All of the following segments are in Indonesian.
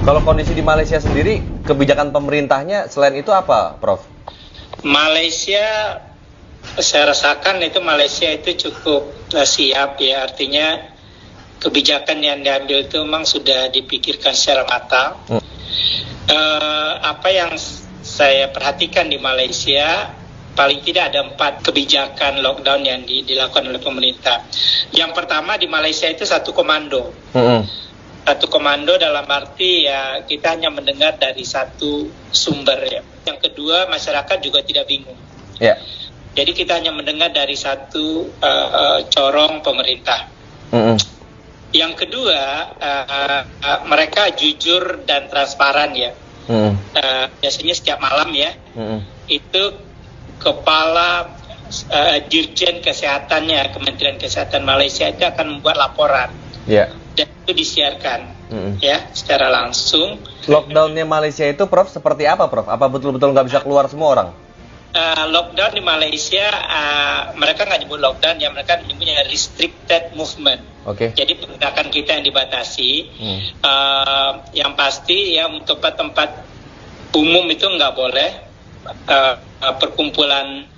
Kalau kondisi di Malaysia sendiri, kebijakan pemerintahnya selain itu apa, Prof? Malaysia, saya rasakan itu Malaysia itu cukup siap ya, artinya kebijakan yang diambil itu memang sudah dipikirkan secara matang. Apa yang saya perhatikan di Malaysia, paling tidak ada 4 kebijakan lockdown yang dilakukan oleh pemerintah. Yang pertama di Malaysia itu satu komando. Satu komando dalam arti ya kita hanya mendengar dari satu sumber ya. Yang kedua, masyarakat juga tidak bingung. Ya. Jadi kita hanya mendengar dari satu corong pemerintah. Yang kedua, mereka jujur dan transparan ya. Biasanya setiap malam ya, itu kepala Dirjen Kesehatannya, Kementerian Kesehatan Malaysia itu akan membuat laporan. Ya. Dan itu disiarkan ya secara langsung. Lockdownnya Malaysia itu, Prof, seperti apa, Prof? Apa betul-betul nggak bisa keluar semua orang? Lockdown di Malaysia, mereka nggak nyebut lockdown ya, mereka nyebutnya restricted movement. Jadi pergerakan kita yang dibatasi. Yang pasti ya untuk tempat umum itu nggak boleh perkumpulan.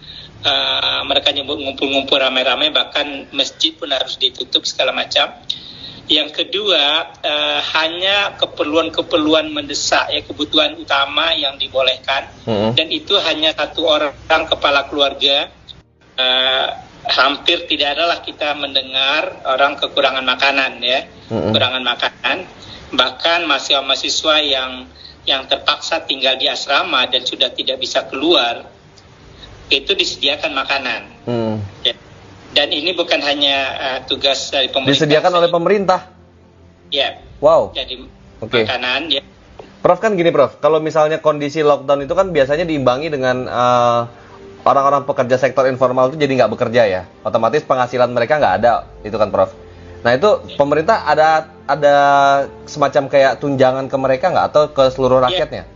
Mereka nyebut ngumpul-ngumpul ramai-ramai, bahkan masjid pun harus ditutup segala macam. Yang kedua, hanya keperluan-keperluan mendesak ya, kebutuhan utama yang dibolehkan, dan itu hanya satu orang kepala keluarga. Hampir tidak adalah kita mendengar orang kekurangan makanan ya, kekurangan makanan. Bahkan mahasiswa yang terpaksa tinggal di asrama dan sudah tidak bisa keluar, itu disediakan makanan. Ya. Dan ini bukan hanya tugas dari pemerintah. Disediakan oleh pemerintah? Ya. Wow. Jadi makanan ya. Prof, kan gini, Prof. Kalau misalnya kondisi lockdown itu kan biasanya diimbangi dengan orang-orang pekerja sektor informal itu jadi nggak bekerja ya. Otomatis penghasilan mereka nggak ada, itu kan, Prof. Nah itu pemerintah ada semacam kayak tunjangan ke mereka nggak, atau ke seluruh rakyatnya?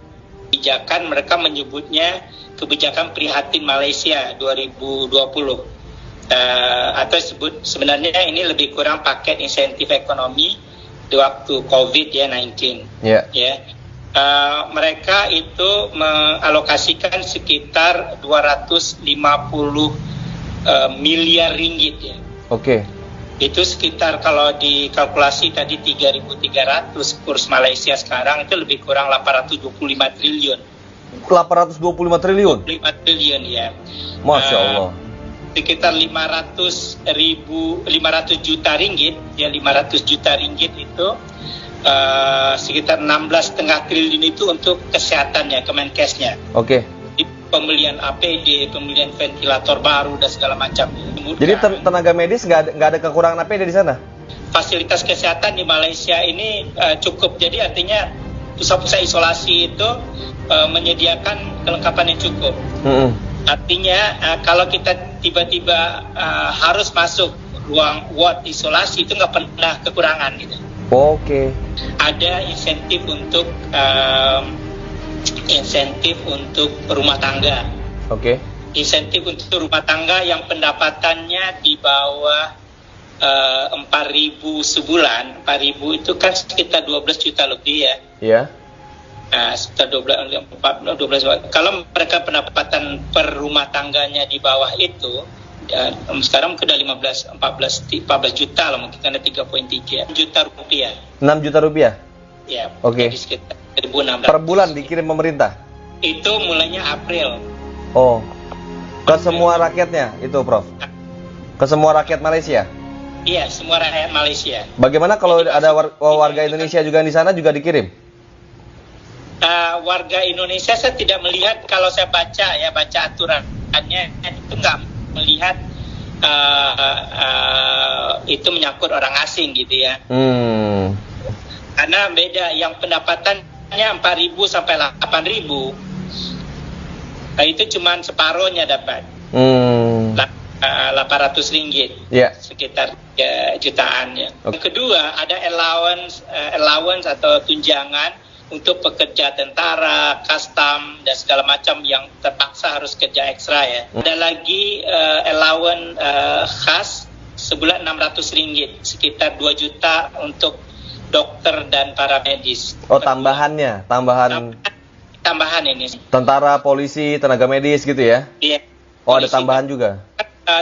Kebijakan mereka menyebutnya kebijakan prihatin Malaysia 2020. Atau sebenarnya ini lebih kurang paket insentif ekonomi di waktu COVID-19. Ya. Mereka itu mengalokasikan sekitar 250 miliar ringgit ya. Itu sekitar kalau dikalkulasi tadi 3.300 kurs Malaysia sekarang itu lebih kurang 825 triliun. 825 triliun? 5 triliun ya. Masya Allah. Sekitar 500 juta ringgit ya, 500 juta ringgit itu sekitar 16,5 triliun itu untuk kesehatannya, Kemenkesnya. Pembelian APD, pembelian ventilator baru dan segala macam. Jadi tenaga medis nggak ada kekurangan APD di sana? Fasilitas kesehatan di Malaysia ini cukup. Jadi artinya pusat-pusat isolasi itu menyediakan kelengkapan yang cukup. Artinya kalau kita tiba-tiba harus masuk ruang ward isolasi itu nggak pernah kekurangan gitu. Ada insentif untuk rumah tangga. Insentif untuk rumah tangga yang pendapatannya di bawah 4.000 sebulan. 4.000 itu kan sekitar 12 juta lebih ya. Sekitar 12. Kalau mereka pendapatan per rumah tangganya di bawah itu, sekarang sudah 14 juta lah, mungkin ada 3.3 juta rupiah. 6 juta rupiah? Ya. Jadi sekitar 1.600. Per bulan dikirim pemerintah? Itu mulainya April. Ke semua rakyatnya itu, Prof? Ke semua rakyat Malaysia? Iya, semua rakyat Malaysia. Bagaimana kalau ada warga Indonesia juga di sana juga dikirim? Warga Indonesia saya tidak melihat, kalau saya baca aturannya itu nggak melihat itu menyangkut orang asing gitu ya. Karena beda, yang pendapatannya 4.000 sampai 8.000, itu cuma separuhnya dapat. 800 ringgit, sekitar 3 jutaan ya. Yang kedua, ada allowance atau tunjangan untuk pekerja tentara, custom dan segala macam yang terpaksa harus kerja ekstra ya. Ada lagi allowance khas sebulan 600 ringgit, sekitar 2 juta untuk dokter dan para medis. Oh, tambahan Tambahan ini. tentara, polisi, tenaga medis gitu ya? Iya. Oh, ada Polisi, tambahan juga.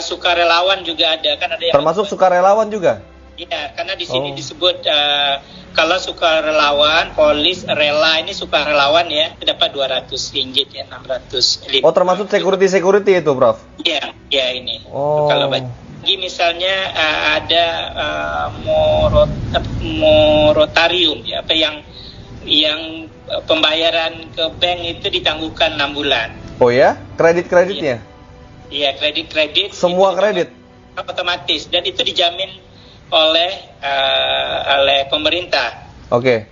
sukarelawan juga ada, kan ada yang Termasuk sukarelawan juga? Iya, karena di sini disebut kalau sukarelawan, polis rela, ini sukarelawan ya, dapat 200 ringgit ya, 600. Oh, termasuk security itu, Prof? Iya, iya ini. Oh. Kalau lagi misalnya ada moratorium ya, apa yang pembayaran ke bank itu ditangguhkan 6 bulan. Oh ya? Kreditnya? Iya, kredit. Semua kredit? Otomatis, dan itu dijamin oleh pemerintah. Oke.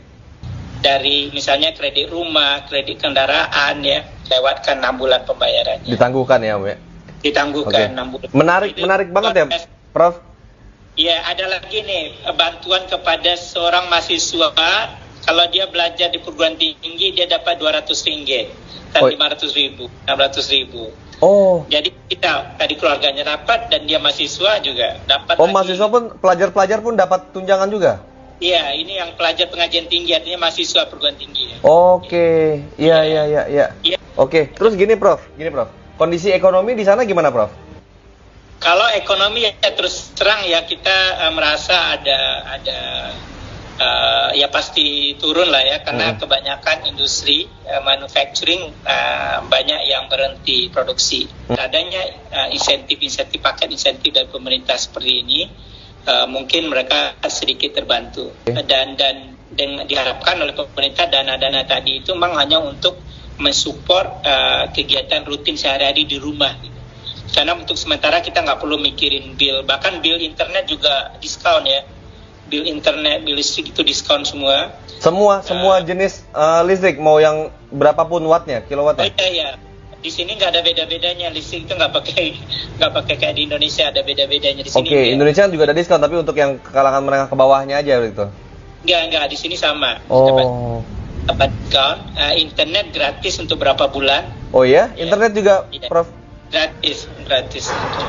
Dari misalnya kredit rumah, kredit kendaraan ya, lewatkan 6 bulan pembayarannya. Ditangguhkan ya, Bu? Ditangguhkan 6 bulan. Menarik banget ya, Prof? Iya, ada lagi nih bantuan kepada seorang mahasiswa. Kalau dia belajar di perguruan tinggi, dia dapat 200 ringgit dan 500 ribu, 600 ribu. Oh. Jadi kita tadi keluarganya dapat dan dia mahasiswa juga dapat. Oh, mahasiswa pun, pelajar pun dapat tunjangan juga? Iya, ini yang pelajar pengajian tinggi, artinya mahasiswa perguruan tinggi. Ya. Oke, iya. Oke, terus gini Prof. Kondisi ekonomi di sana gimana, Prof? Kalau ekonomi ya terus terang ya kita merasa ada ya pasti turun lah ya, karena kebanyakan industri manufacturing banyak yang berhenti produksi. Adanya paket insentif dari pemerintah seperti ini, mungkin mereka sedikit terbantu. Dan diharapkan oleh pemerintah dana-dana tadi itu memang hanya untuk mensupport kegiatan rutin sehari-hari di rumah. Karena untuk sementara kita nggak perlu mikirin bill, bahkan bill internet juga diskon ya. Bill internet, bill listrik itu diskon semua. Semua jenis listrik, mau yang berapapun wattnya, kilowattnya? Iya. Di sini nggak ada beda-bedanya, listrik itu nggak pakai kayak di Indonesia, ada beda-bedanya di sini. Oke, Indonesia juga ada diskon, tapi untuk yang kalangan menengah ke bawahnya aja gitu. Nggak, di sini sama. Oh. Dapat diskon, internet gratis untuk berapa bulan. Oh ya? Internet juga, Prof? Gratis.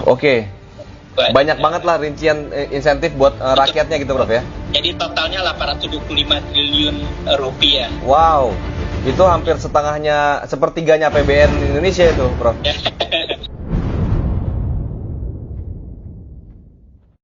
Oke. Banyak banget lah rincian insentif buat rakyatnya gitu, Prof ya. Jadi totalnya 825 triliun rupiah. Wow. Itu hampir sepertiganya APBN Indonesia itu, Prof.